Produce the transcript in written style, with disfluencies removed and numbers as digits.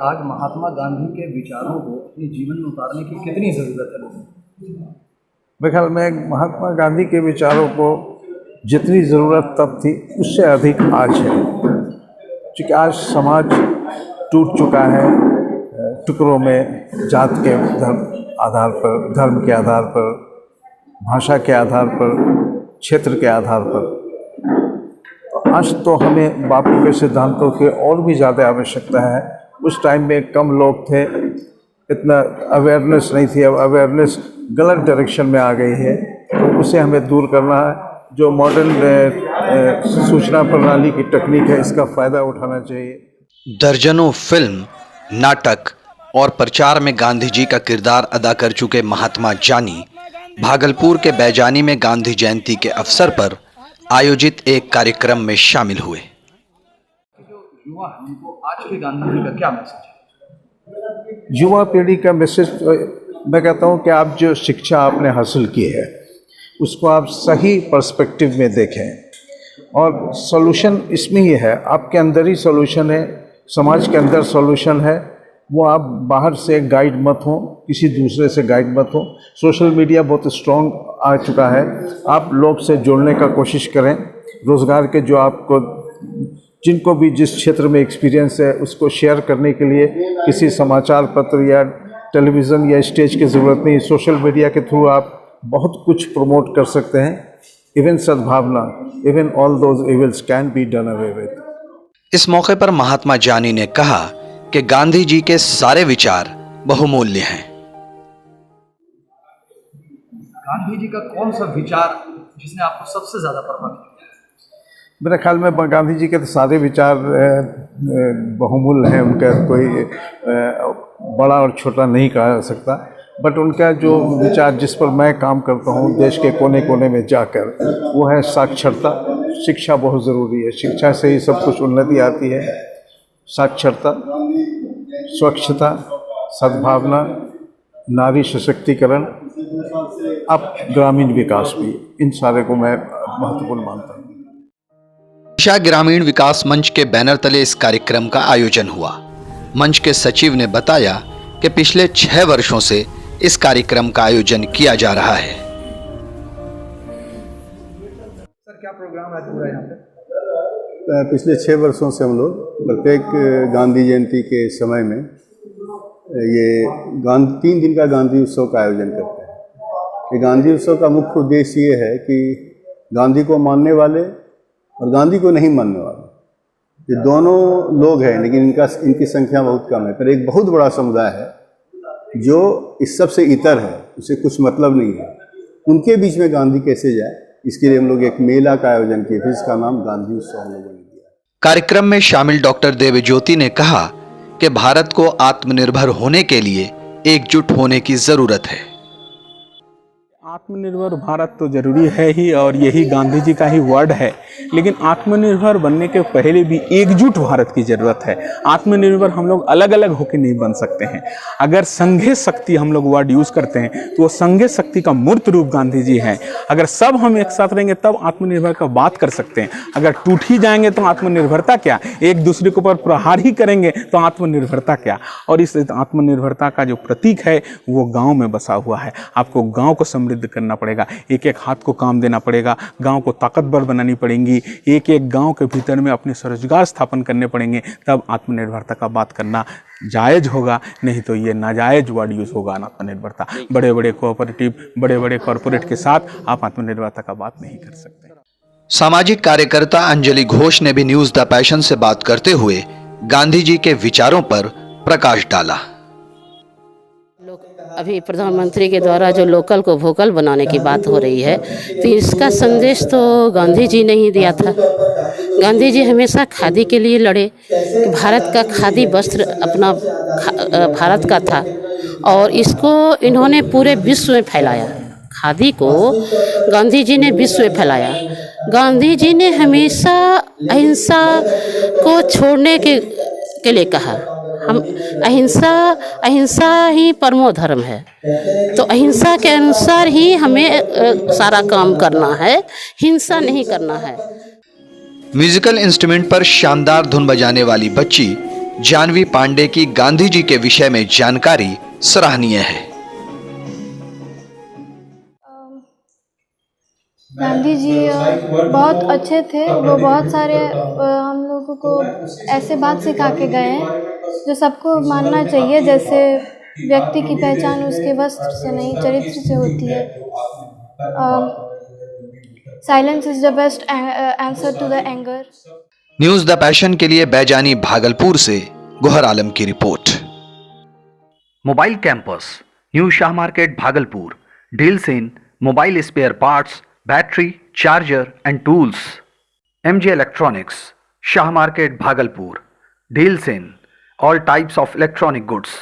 आज महात्मा गांधी के विचारों को अपने जीवन में उतारने की कितनी ज़रूरत है लोगों को? मेरे ख्याल में महात्मा गांधी के विचारों को जितनी ज़रूरत तब थी उससे अधिक आज है, क्योंकि आज समाज टूट चुका है टुकड़ों में, जात के आधार पर, धर्म के आधार पर, भाषा के आधार पर, क्षेत्र के आधार पर। आज तो हमें बापू के सिद्धांतों की और भी ज़्यादा आवश्यकता है। उस टाइम में कम लोग थे, इतना अवेयरनेस नहीं थी। अब अवेयरनेस गलत डायरेक्शन में आ गई है, तो उसे हमें दूर करना है। जो मॉडर्न सूचना प्रणाली की तकनीक है, इसका फ़ायदा उठाना चाहिए। दर्जनों फिल्म, नाटक और प्रचार में गांधी जी का किरदार अदा कर चुके महात्मा जानी भागलपुर के बैजानी में गांधी जयंती के अवसर पर आयोजित एक कार्यक्रम में शामिल हुए। जो युवा है उनको आज के गांधी जी का क्या मैसेज है? युवा पीढ़ी का मैसेज मैं कहता हूँ कि आप जो शिक्षा आपने हासिल की है उसको आप सही पर्सपेक्टिव में देखें, और सॉल्यूशन इसमें ही है, आपके अंदर ही सॉल्यूशन है, समाज के अंदर सॉल्यूशन है। वो आप बाहर से गाइड मत हो, किसी दूसरे से गाइड मत हो। सोशल मीडिया बहुत स्ट्रॉन्ग आ चुका है, आप लोग से जुड़ने का कोशिश करें। रोज़गार के जो आपको, जिनको भी जिस क्षेत्र में एक्सपीरियंस है उसको शेयर करने के लिए किसी समाचार पत्र या टेलीविज़न या स्टेज की ज़रूरत नहीं। सोशल मीडिया के थ्रू आप बहुत कुछ प्रमोट कर सकते हैं। इवन सद्भावना, even all those evils can be done away with. इस मौके पर महात्मा जानी ने कहा कि गांधी जी के सारे विचार बहुमूल्य हैं। गांधी जी का कौन सा विचार जिसने आपको सबसे ज़्यादा प्रभावित किया? मेरे ख्याल में गांधी जी के तो सारे विचार बहुमूल्य हैं, उनका कोई बड़ा और छोटा नहीं कहा जा सकता। बट उनका जो विचार जिस पर मैं काम करता हूँ देश के कोने कोने में जाकर, वो है साक्षरता। शिक्षा बहुत ज़रूरी है, शिक्षा से ही सब कुछ उन्नति आती है। साक्षरता, स्वच्छता, सद्भावना, नारी सशक्तिकरण, अब ग्रामीण विकास भी, इन सारे को मैं महत्वपूर्ण मानता हूँ। दिशा ग्रामीण विकास मंच के बैनर तले इस कार्यक्रम का आयोजन हुआ। मंच के सचिव ने बताया कि पिछले 6 वर्षों से इस कार्यक्रम का आयोजन किया जा रहा है। सर, क्या प्रोग्राम आज हो रहा है यहाँ पे? पिछले 6 वर्षों से हम लोग प्रत्येक गांधी जयंती के समय में ये 3 दिन का गांधी उत्सव का आयोजन करते हैं। ये गांधी उत्सव का मुख्य उद्देश्य ये है कि गांधी को मानने वाले और गांधी को नहीं मानने वाले, ये दोनों लोग हैं, लेकिन इनकी संख्या बहुत कम है। पर एक बहुत बड़ा समुदाय है जो इस सब से इतर है, उसे कुछ मतलब नहीं है। उनके बीच में गांधी कैसे जाए, इसके लिए हम लोग एक मेला का आयोजन किए थे, जिसका नाम गांधी उत्सव हम लोगों ने दिया। कार्यक्रम में शामिल डॉक्टर देवज्योति ने कहा कि भारत को आत्मनिर्भर होने के लिए एकजुट होने की जरूरत है। आत्मनिर्भर भारत तो जरूरी है ही, और यही गांधी जी का ही वर्ड है। लेकिन आत्मनिर्भर बनने के पहले भी एकजुट भारत की जरूरत है। आत्मनिर्भर हम लोग अलग अलग होकर नहीं बन सकते हैं। अगर संघे शक्ति हम लोग वर्ड यूज करते हैं तो वो संघे शक्ति का मूर्त रूप गांधी जी हैं। अगर सब हम एक साथ रहेंगे तब आत्मनिर्भर का बात कर सकते हैं। अगर टूट ही जाएंगे तो आत्मनिर्भरता क्या, एक दूसरे के ऊपर प्रहार ही करेंगे तो आत्मनिर्भरता क्या। और इस आत्मनिर्भरता का जो प्रतीक है वो गाँव में बसा हुआ है। आपको गाँव को समृद्ध करना पड़ेगा, एक एक हाथ को काम देना पड़ेगा, गांव को ताकतवर बनानी पड़ेगी, एक एक गांव के भीतर में अपने स्वरोजगार स्थापन करने पड़ेंगे, तब आत्मनिर्भरता का बात करना जायज होगा। नहीं तो ये नाजायज वर्ड यूज होगा आत्मनिर्भरता। बड़े बड़े कोऑपरेटिव, बड़े बड़े कॉरपोरेट के साथ आप आत्मनिर्भरता का बात नहीं कर सकते। सामाजिक कार्यकर्ता अंजलि घोष ने भी न्यूज द पैशन से बात करते हुए गांधी जी के विचारों पर प्रकाश डाला। अभी प्रधानमंत्री के द्वारा जो लोकल को वोकल बनाने की बात हो रही है, तो इसका संदेश तो गांधी जी ने ही दिया था। गांधी जी हमेशा खादी के लिए लड़े कि भारत का खादी वस्त्र अपना भारत का था, और इसको इन्होंने पूरे विश्व में फैलाया। खादी को गांधी जी ने विश्व में फैलाया। गांधी जी ने हमेशा अहिंसा को छोड़ने के लिए कहा। हम अहिंसा ही परमो धर्म है, तो अहिंसा के अनुसार ही हमें सारा काम करना है, हिंसा नहीं करना है। म्यूजिकल इंस्ट्रूमेंट पर शानदार धुन बजाने वाली बच्ची जानवी पांडे की गांधी जी के विषय में जानकारी सराहनीय है। गांधी जी बहुत अच्छे थे। वो बहुत सारे हम लोगों को ऐसे बात सिखा के गए हैं जो सबको मानना चाहिए, जैसे व्यक्ति की पहचान उसके वस्त्र से नहीं चरित्र से होती है। Silence is the best answer to the anger. News the passion के लिए बैजानी भागलपुर से गोहर आलम की रिपोर्ट। Mobile campus new Shah market Bhagalpur deals in mobile spare parts, battery, charger and tools. MG Electronics, Shah Market, Bhagalpur, deals in all types of electronic goods.